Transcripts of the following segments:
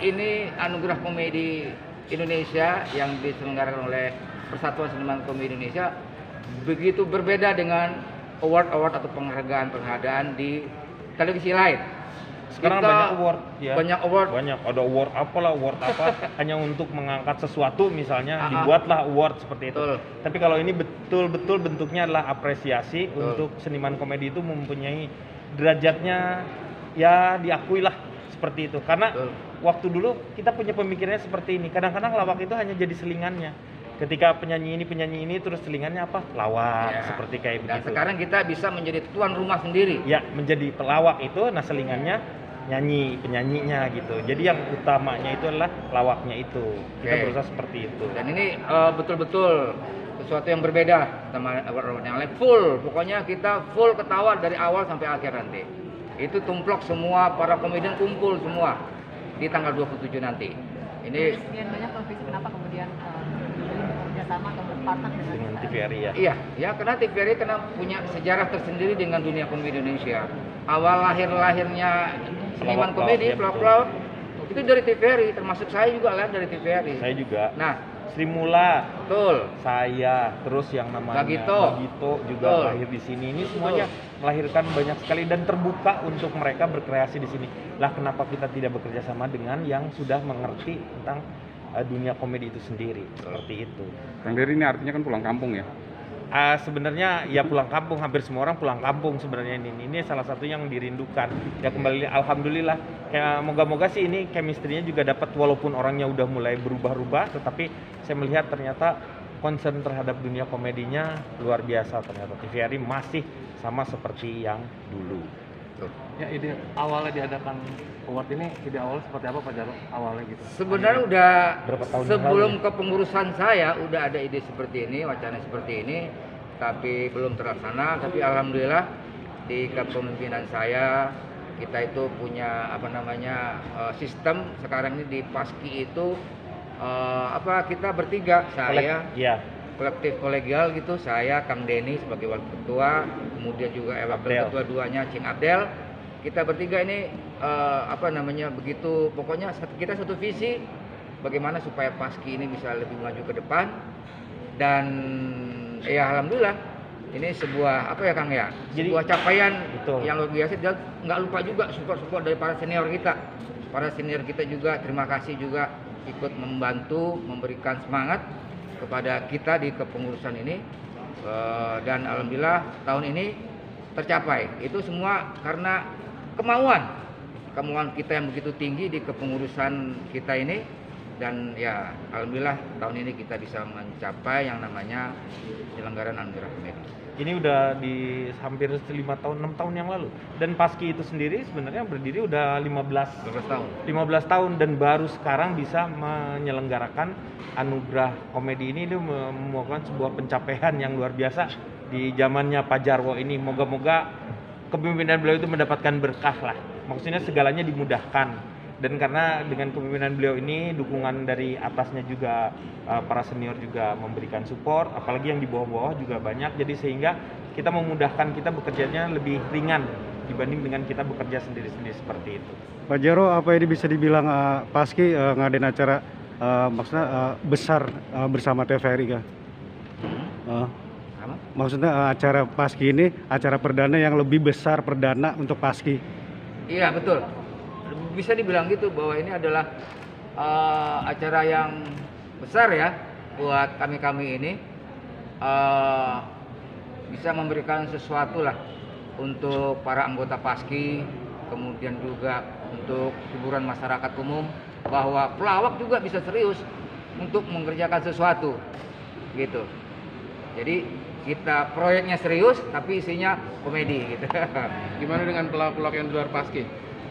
ini Anugerah Komedi Indonesia yang diselenggarakan oleh Persatuan Seniman Komedi Indonesia begitu berbeda dengan award atau penghargaan di televisi lain. Sekarang Kita banyak award ya. Banyak Ada award apa hanya untuk mengangkat sesuatu misalnya dibuatlah award seperti itu. Betul. Tapi kalau ini betul-betul bentuknya adalah apresiasi untuk seniman komedi itu mempunyai derajatnya ya diakui lah seperti itu. Karena waktu dulu kita punya pemikirannya seperti ini. Kadang-kadang lawak itu hanya jadi selingannya. Ketika penyanyi ini terus selingannya apa? Lawak, seperti kayak Dan begitu. sekarang kita bisa menjadi tuan rumah sendiri. Ya, menjadi pelawak itu, nah selingannya penyanyinya gitu. Jadi yang utamanya itu adalah lawaknya itu. Kita berusaha seperti itu. Dan ini betul-betul sesuatu yang berbeda sama award yang lain. Full, pokoknya kita full ketawa dari awal sampai akhir nanti. Itu tumplok semua para komedian kumpul semua di tanggal 27 nanti. Ini sekian banyak televisi, kenapa kemudian bekerjasama atau berpartner dengan TVRI ya? Iya, ya karena TVRI punya sejarah tersendiri dengan dunia komedi Indonesia. Awal lahirnya seniman komedi, pelawak itu dari TVRI, termasuk saya juga lah dari TVRI. Saya juga. Nah, Sri Mula, betul. Saya, terus yang namanya Bagito juga betul. lahir di sini. Ini semuanya melahirkan banyak sekali dan terbuka untuk mereka berkreasi di sini. Lah kenapa kita tidak bekerja sama dengan yang sudah mengerti tentang dunia komedi itu sendiri, seperti itu. Kang Dery ini artinya kan pulang kampung ya? Sebenarnya ya pulang kampung, hampir semua orang pulang kampung sebenarnya ini salah satu yang dirindukan. Ya kembali alhamdulillah, moga-moga sih ini chemistry-nya juga dapat walaupun orangnya udah mulai berubah-ubah, tetapi saya melihat ternyata concern terhadap dunia komedinya luar biasa ternyata. TVRI masih sama seperti yang dulu. Ya ide awalnya diadakan award ini, ide awal seperti apa Pak Jarwo awalnya gitu? Sebenarnya udah Berapa tahun sebelum yang kepengurusan saya udah ada ide seperti ini, wacana seperti ini, tapi belum terlaksana. Tapi alhamdulillah di kepemimpinan saya kita itu punya sistem sekarang ini di Paski itu kita bertiga, saya kolektif kolegial gitu, saya Kang Denny sebagai wakil ketua, kemudian juga wakil ketua duanya Cing Abdel. Kita bertiga ini begitu, pokoknya kita satu visi bagaimana supaya Paski ini bisa lebih maju ke depan. Dan ya alhamdulillah ini sebuah Kang ya, sebuah capaian yang luar biasa. Dan nggak lupa juga support dari para senior kita juga, terima kasih juga ikut membantu memberikan semangat kepada kita di kepengurusan ini. Dan alhamdulillah tahun ini tercapai. Itu semua karena kemauan kita yang begitu tinggi di kepengurusan kita ini. Dan ya alhamdulillah tahun ini kita bisa mencapai yang namanya penyelenggaraan Anugerah Komedi. Ini udah di hampir 6 tahun yang lalu. Dan Paski itu sendiri sebenarnya berdiri udah 15 tahun dan baru sekarang bisa menyelenggarakan Anugerah Komedi ini merupakan sebuah pencapaian yang luar biasa di zamannya Pak Jarwo ini. Moga-moga kepemimpinan beliau itu mendapatkan berkah lah. Maksudnya segalanya dimudahkan. Dan karena dengan kepemimpinan beliau ini, dukungan dari atasnya juga, para senior juga memberikan support, apalagi yang di bawah-bawah juga banyak, jadi sehingga kita memudahkan kita bekerjanya lebih ringan dibanding dengan kita bekerja sendiri-sendiri seperti itu. Pak Jarwo, apa ini bisa dibilang Paski ngadain acara besar bersama TVRI kah? Maksudnya acara Paski ini acara perdana yang lebih besar perdana untuk Paski. Iya betul. Bisa dibilang gitu bahwa ini adalah acara yang besar ya buat kami ini, bisa memberikan sesuatu lah untuk para anggota Paski, kemudian juga untuk hiburan masyarakat umum, bahwa pelawak juga bisa serius untuk mengerjakan sesuatu gitu. Jadi kita proyeknya serius tapi isinya komedi gitu. Gimana dengan pelawak-pelawak yang di luar Paski?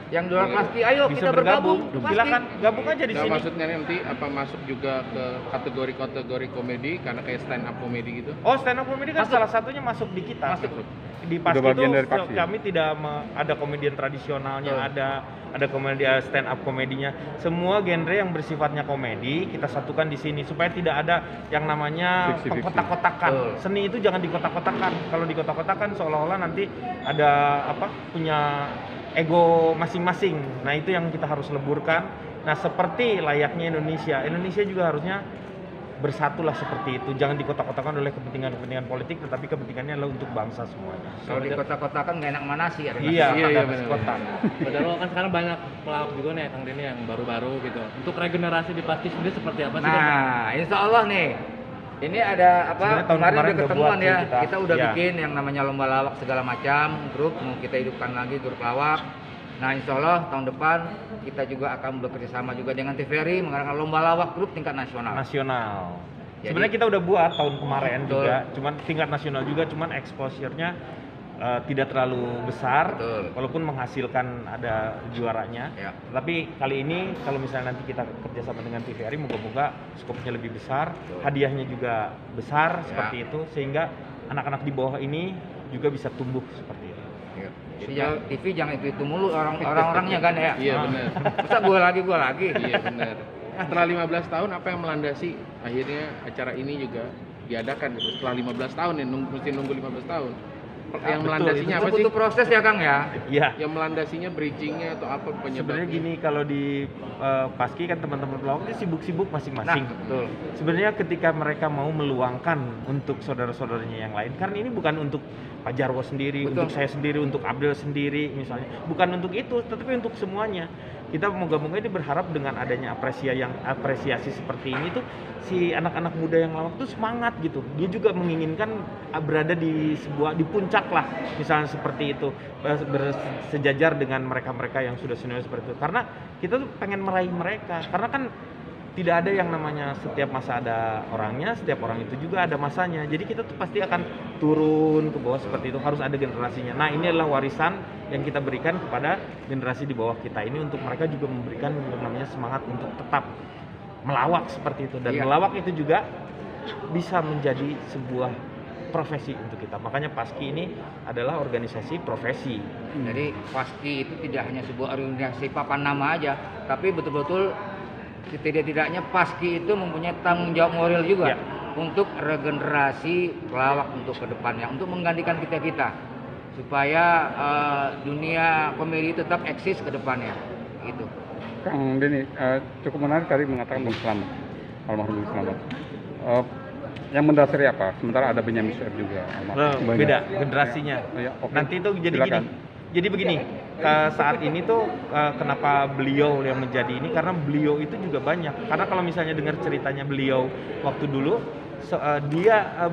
Yang di luar Paski, ayo bisa kita bergabung. Silakan gabung aja di sini. Maksudnya nanti apa masuk juga ke kategori komedi karena kayak stand up komedi gitu? Oh, stand up komedi kan salah satunya masuk di kita. Di Paski itu kami tidak ada komedian tradisionalnya, ada komedian stand up komedinya. Semua genre yang bersifatnya komedi kita satukan di sini supaya tidak ada yang namanya kotak-kotakan. Seni itu jangan dikotak-kotakan. Kalau dikotak-kotakan seolah-olah nanti ada punya ego masing-masing. Nah, itu yang kita harus leburkan. Nah, seperti layaknya Indonesia juga harusnya bersatulah seperti itu. Jangan dikotak-kotakan oleh kepentingan-kepentingan politik, tetapi kepentingannya adalah untuk bangsa semuanya. Kalau di kota-kota kan nggak enak mana sih ada. Iya, Iya, ada benar. kota. Padahal kan sekarang banyak pelawak juga nih Kang Denny yang baru-baru gitu. Untuk regenerasi di Paski sendiri seperti apa sih? Nah, insya Allah nih, ini ada apa? Sebenarnya tahun Kemarin kemarin udah udah ketemuan buat ya. sih Kita udah Iya. bikin yang namanya lomba lawak segala macam, grup mau kita hidupkan lagi grup lawak. Nah, insya Allah tahun depan kita juga akan bekerja sama juga dengan TVRI mengadakan lomba lawak grup tingkat nasional. Nasional. Jadi- Sebenarnya kita udah buat tahun kemarin Betul. juga, cuman tingkat nasional juga, cuman exposure-nya tidak terlalu besar, Betul. walaupun menghasilkan ada juaranya. Ya. Tapi kali ini kalau misalnya nanti kita kerjasama dengan TVRI, moga-moga skopnya lebih besar, Betul. hadiahnya juga besar Ya. seperti itu, sehingga anak-anak di bawah ini juga bisa tumbuh seperti itu. Iya. Jadi TV jangan itu mulu orang-orangnya kan ya. Iya benar. Masa gua lagi. Iya benar. Setelah 15 tahun apa yang melandasi akhirnya acara ini juga diadakan gitu. Setelah 15 tahun ya mesti nunggu 15 tahun. Yang betul, melandasinya Itu apa sih? butuh proses ya Kang ya. Iya. Yang melandasinya bridgingnya atau apa penyebabnya? Sebenarnya gini, kalau di Paski kan teman-teman pelawak itu sibuk-sibuk masing-masing. Nah, betul. Sebenarnya ketika mereka mau meluangkan untuk saudara-saudaranya yang lain, karena ini bukan untuk Pak Jarwo sendiri, Betul. untuk saya sendiri, untuk Abdel sendiri misalnya, bukan untuk itu, tetapi untuk semuanya. Kita moga-moga ini berharap dengan adanya apresiasi seperti ini tuh si anak-anak muda yang lawak tuh semangat gitu. Dia juga menginginkan berada di puncak lah, misalnya seperti itu, bersejajar dengan mereka-mereka yang sudah senior seperti itu. Karena kita tuh pengen meraih mereka, karena kan tidak ada yang namanya setiap masa ada orangnya, setiap orang itu juga ada masanya. Jadi kita tuh pasti akan turun ke bawah seperti itu, harus ada generasinya. Nah, ini adalah warisan yang kita berikan kepada generasi di bawah kita ini untuk mereka juga memberikan yang namanya semangat untuk tetap melawak seperti itu. Dan Iya. melawak itu juga bisa menjadi sebuah profesi untuk kita. Makanya Paski ini adalah organisasi profesi. Jadi Paski itu tidak hanya sebuah organisasi papan nama aja, tapi betul-betul setidak-tidaknya Paski itu mempunyai tanggung jawab moral juga Ya. untuk regenerasi pelawak untuk kedepannya, untuk menggantikan kita supaya dunia komedi tetap eksis ke depannya gitu. Kang Denny, cukup menarik tadi mengatakan Bung Slamet, almarhum Bung Slamet. Yang mendasari apa? Sementara ada Benyamin Sueb juga. almarhum. Banyak. Beda generasinya. Ya, oke. Nanti itu jadi Silakan. gini. Jadi begini, saat ini tuh kenapa beliau yang menjadi ini, karena beliau itu juga banyak. Karena kalau misalnya dengar ceritanya beliau waktu dulu,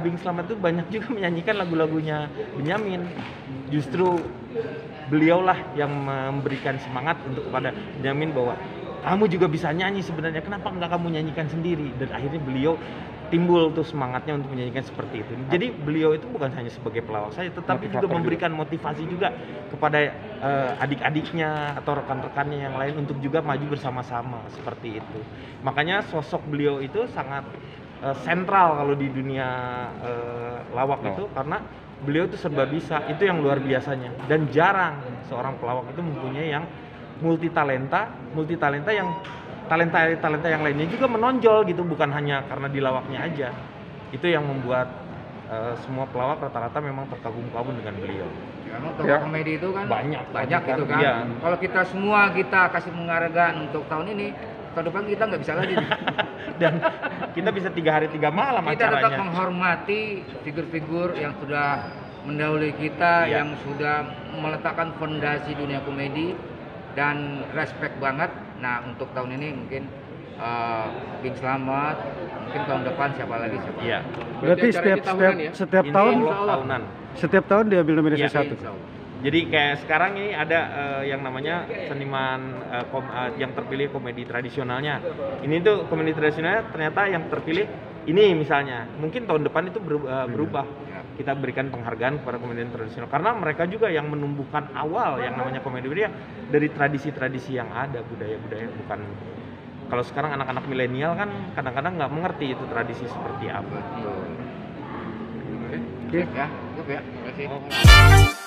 Bing Slamet tuh banyak juga menyanyikan lagu-lagunya Benyamin. Justru beliaulah yang memberikan semangat untuk kepada Benyamin bahwa kamu juga bisa nyanyi sebenarnya, kenapa nggak kamu nyanyikan sendiri? Dan akhirnya beliau timbul tuh semangatnya untuk menyanyikan seperti itu. Jadi beliau itu bukan hanya sebagai pelawak saja, tetapi juga Motivator memberikan motivasi juga kepada adik-adiknya atau rekan-rekannya yang lain untuk juga maju bersama-sama seperti itu. Makanya sosok beliau itu sangat sentral kalau di dunia lawak itu, karena beliau itu serba bisa, itu yang luar biasanya. Dan jarang seorang pelawak itu mempunyai yang multi talenta yang talenta yang lainnya juga menonjol gitu, bukan hanya karena di lawaknya aja. Itu yang membuat semua pelawak rata-rata memang terkagum-kagum dengan beliau. Karena tokoh Ya. komedi itu kan Banyak gitu kan. Iya. Kalau kita semua kasih penghargaan untuk tahun ini, tahun depan kita nggak bisa lagi. Dan kita bisa 3 hari 3 malam Kita tetap acaranya. menghormati figur-figur yang sudah mendahului kita, Ya. yang sudah meletakkan fondasi dunia komedi dan respect banget. Nah, untuk tahun ini mungkin Bing Slamet, mungkin tahun depan siapa lagi? Iya. Berarti acara ini tahunan ya? setiap Ini tahun Allah tahunan. setiap tahun diambil nominasi Iya, satu. Insya Allah. Jadi kayak sekarang ini ada yang namanya seniman yang terpilih komedi tradisionalnya. Ini tuh komedi tradisionalnya ternyata yang terpilih ini misalnya. Mungkin tahun depan itu berubah. Kita berikan penghargaan kepada komedian tradisional karena mereka juga yang menumbuhkan awal yang namanya komedi dari tradisi-tradisi yang ada, budaya-budaya, bukan. Kalau sekarang anak-anak milenial kan kadang-kadang nggak mengerti itu tradisi seperti apa. Betul. Oke. Ya, cukup ya. Terima kasih.